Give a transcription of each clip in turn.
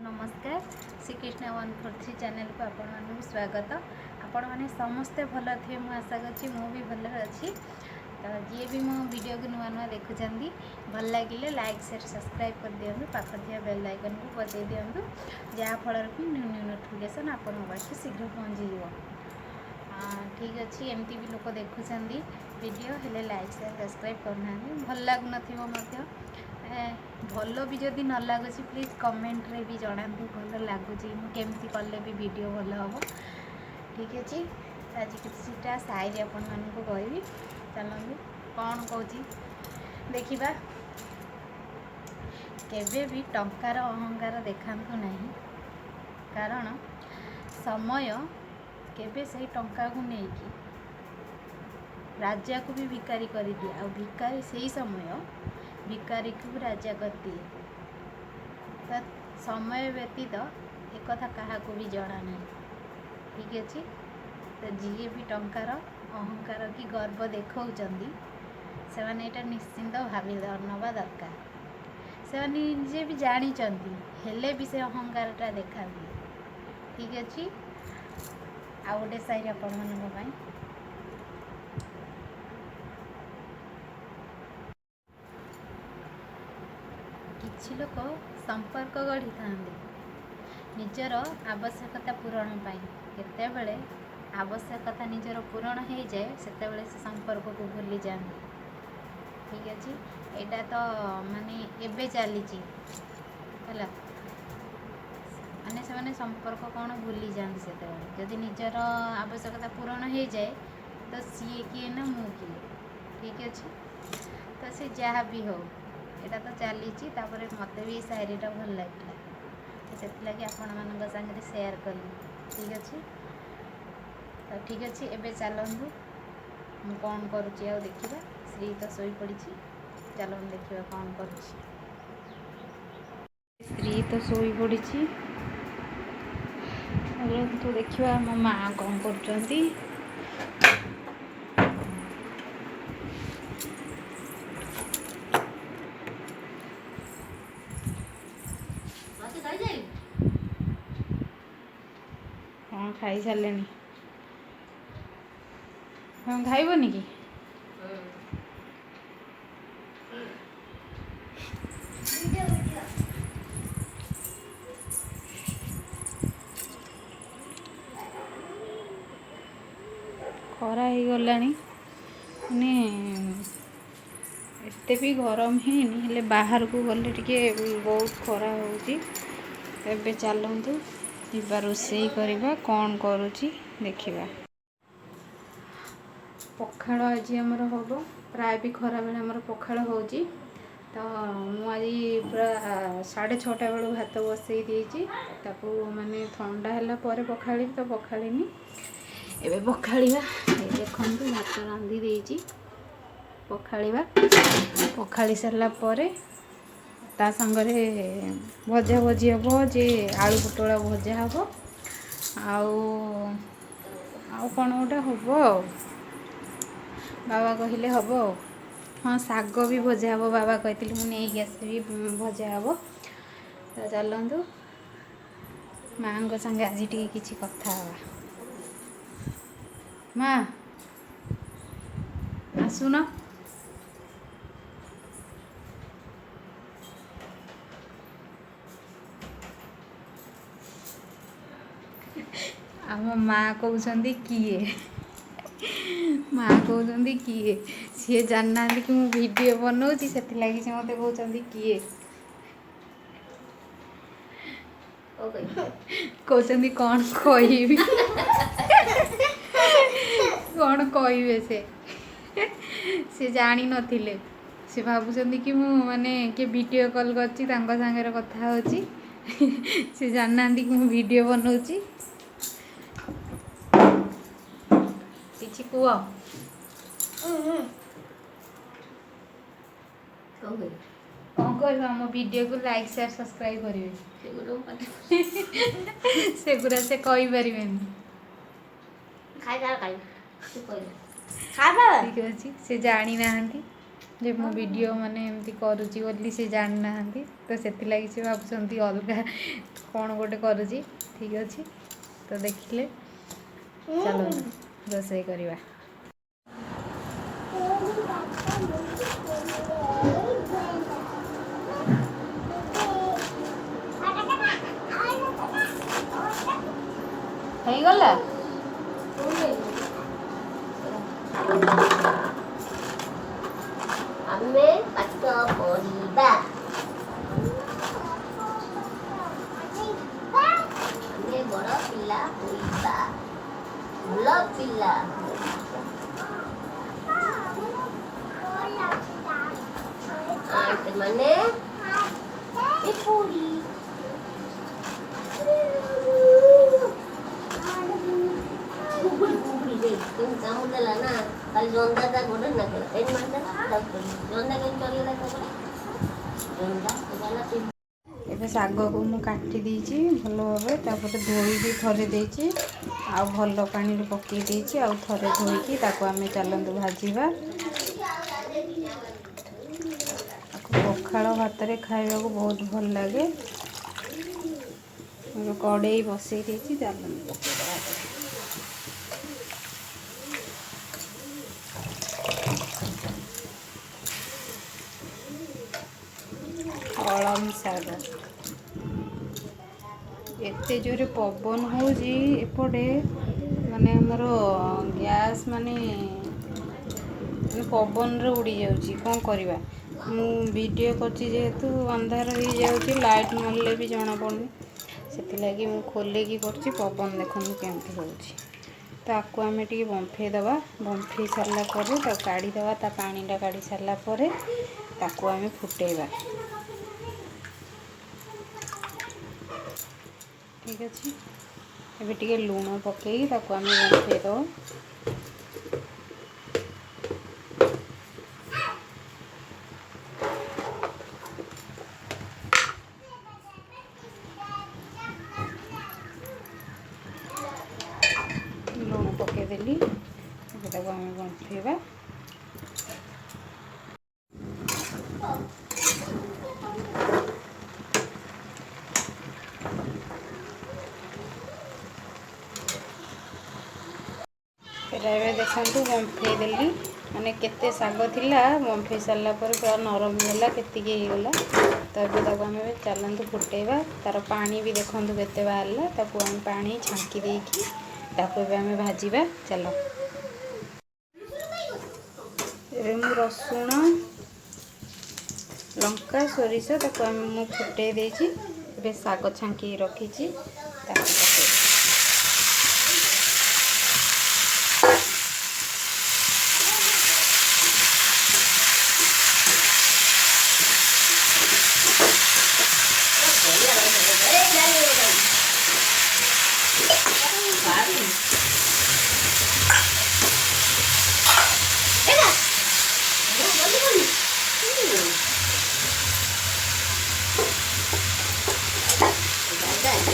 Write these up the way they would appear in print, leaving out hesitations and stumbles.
नमस्कार श्रीकृष्ण 143 चैनल को आपण मानक स्वागत। आपण मैंने समस्ते भल थे मुझे आशा करी मु भी भल अच्छी। तो जी भी मो वीडियो को नुआ नुआ देखुं भल लगे लाइक शेयर सब्सक्राइब कर दिंतु पाख दिया बेल आइकन को बजाई दिंतु जहाँफल कि न्यू न्यू नोटिफिकेशन आपण पाखे शीघ्र पहुँची जाव। ठीक अच्छे एमती भी लोग देखुं वीडियो हेले लाइक शेयर सब्सक्राइब करना भल लगन भल भी जदि न लगुच प्लीज कमेंट रे भी जनातु भल लगुच केमती कले भी वीडियो भल हम। ठीक अच्छे आज किसीटा शायरी आपण मानक कहबी चलते कौन कौची देखा। केवे भी टंकार अहंकार देखातु नहीं कारण समय केवे से टंका को लेकिन राजा को भी भिकारी कर दिए आ भिकारी से ही समय भिकारी को राजा कर दिए। तो समय व्यतीत एक कथा क्या भी जना नहीं। ठीक अच्छे तो जी भी टंकार अहंकार की गर्व देखा से माने एटा निश्चिंत भाव नवा दरकार। से निजे भी जानी हेले भी से अहंकारटा देखा दिए। ठीक अच्छे आ गोटे शायरी आपण मान किछि लोक संपर्क गढ़ी था निजर आवश्यकता पूरण पाई केतेबेले आवश्यकता निजर पूरण हो जाए सेतेबेले से संपर्क को भूली जाते। ठीक अच्छे यहाँ तो माने एबे चली माने से माने संपर्क कौन भूली जाते से जदि निजर आवश्यकता पूरण हो जाए तो सी किए ना मु किए। ठीक अच्छे तो सी जहाँ भी हो यहाँ तो चली मत भी शायरीटा भल लगे से लगे आपण मान सागर सेयार कली। ठीक अच्छे तो ठीक अच्छे एबे चलतु मु कौन करुच्ची आ देखा। श्री तो शोई पड़ी चलो देखा कौन कर श्री तो शोई पड़ी तो देखा मो माँ कौन कर हाँ खाई सारे हाँ खाइबनी कि खरा हो गला माने एते भी गरम हैनी हेले बाहर को गले टिके बहुत खरा होउची। एबे चलतु जीवा रोषेई करवा कौन करुची देखा। पखाड़ आज आमर हम प्राय भी खरा बेले आमर पखाड़ होची। तो मुझे पूरा 6:30 बेलू भात बसई देती माने ठंडा है पखाड़ी तो पखाड़नी एबे पखाड़ा देखु भात रांधि देती पखाड़ा पखाड़ी सारा ता संगरे भजा भजी हम जे आलू पोटल भजा हम आउ कौन गोटे हम बाबा कहले हम हाँ शाग भी भजा हम बाबा कहते मुझे आसबि भजा हम। तो चलतु माँ संगे आज किसी कथा माँ आसुन आम माँ कहते किए माँ कहते किए सी जानना कि मु वीडियो बनाऊँगी से लगी से मत कहते किए कहते कौन कह कौन कहे से जानी नथिले से भावुं कि मु माने के वीडियो कॉल करछि तांको संगे कथा होछि से जानना कि मु वीडियो बनाऊँगी किछि कुह कौन कह आम वीडियो को लाइक शेयर सब्सक्राइब करेंगे सेगुरा से कही पारे ठीक अच्छे से जानी ना जे मो वीडियो माने एमती करुची बोली से जान ना तो से लगी से भावुंट अलग कौन गोटे करुची। ठीक अच्छे तो देखिले चलो रोसई करवा। ହେଇଗଲା ଆମେ ପାଠ ପଢିବା ଆମେ ବଡ଼ ପିଲା ହୋଇବା ଭଲ ପିଲା ମାନେ ପୁରୀ କାମୁଦେଲା ନା ଖାଲି ଜନ୍ଦାଟା ଗୋଡ଼େ ନା କଲା ଏଇ ମାସଟା ଜନ୍ଦା କେମିତି ଚଳିଗଲା ଜନ୍ଦା ଏବେ ଶାଗକୁ ମୁଁ କାଟି ଦେଇଛି ଭଲ ଭାବେ ତାପରେ ଧୋଇକି ଥରେ ଦେଇଛି ଆଉ ଭଲ ପାଣିରେ ପକେଇ ଦେଇଛି ଆଉ ଥରେ ଧୋଇକି ତାକୁ ଆମେ ଚାଲନ୍ତୁ ଭାଜିବା। ପଖାଳ ଭାତରେ ଖାଇବାକୁ ବହୁତ ଭଲ ଲାଗେ। କଡ଼େଇ ବସେଇ ଦେଇଛି ଚାଲନ୍ତୁ ପକେଇଦେବା। कलम शाग एते जोरे पवन होजी एपटे माने हमर गैस माने पवन रे उड़ी जाउची कौन करवा मु वीडियो करची जेहेतु अंधार हो जाउची लाइट मारले भी जाना पड़नी से लगी मु खोले की करची पवन देखनु केमती होउची ताकू आमे टी बंफे दबा बंफे सारला परे ता काढी दबा ता पानीटा काढी सारला परे ताकू आमे फुटेबा। ठीक अच्छे एबे टिके लूण पकई ताकू आमे बंफे दो लूण पकईदेली ताकू आमे बंफेबा। एटा देखु बंफे देली माने केते साग थिला बंफे सारला पर पूरा नरम होला केतिके गला तो ये आम चलतु फुटेबा तार पानी भी देखु केते बाहरला ताकू आम पानी छांकी देकी ताकू आम भाजीबा। चलो ए मु रसुण लंका सोरिष ताकू आम मु फुटे देची ए साग छांकी रखी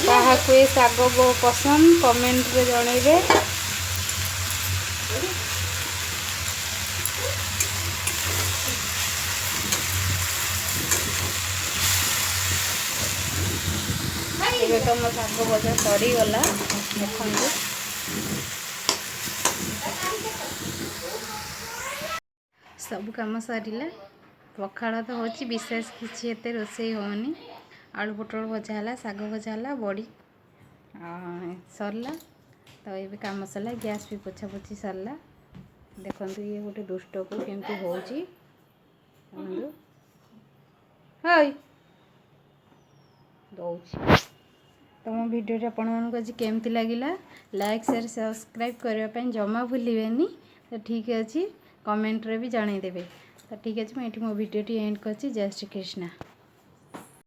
काहाकु ए साग पसंद कमेंट रे जणैबे। एबे तो मो साग भजा सरी गला देखंतु सब काम सरिला पखाड़ तो होची विशेष किसी एते रोसई होनी आलू पोटल भजा है साग भजा है बड़ी सरला तो ये कम सरला गैस भी पोछा पोछी सरला। देखो ये गोटे दुष्ट को केमती होची तो मो वीडियो आपको आज केमती लगिला लाइक शेयर सब्सक्राइब करने जमा भूलें। तो ठीक अच्छे कमेंट रे भी जनईदेवे। तो ठीक अच्छे मुझे मो वीडियो एंड कर। जय श्री कृष्णा।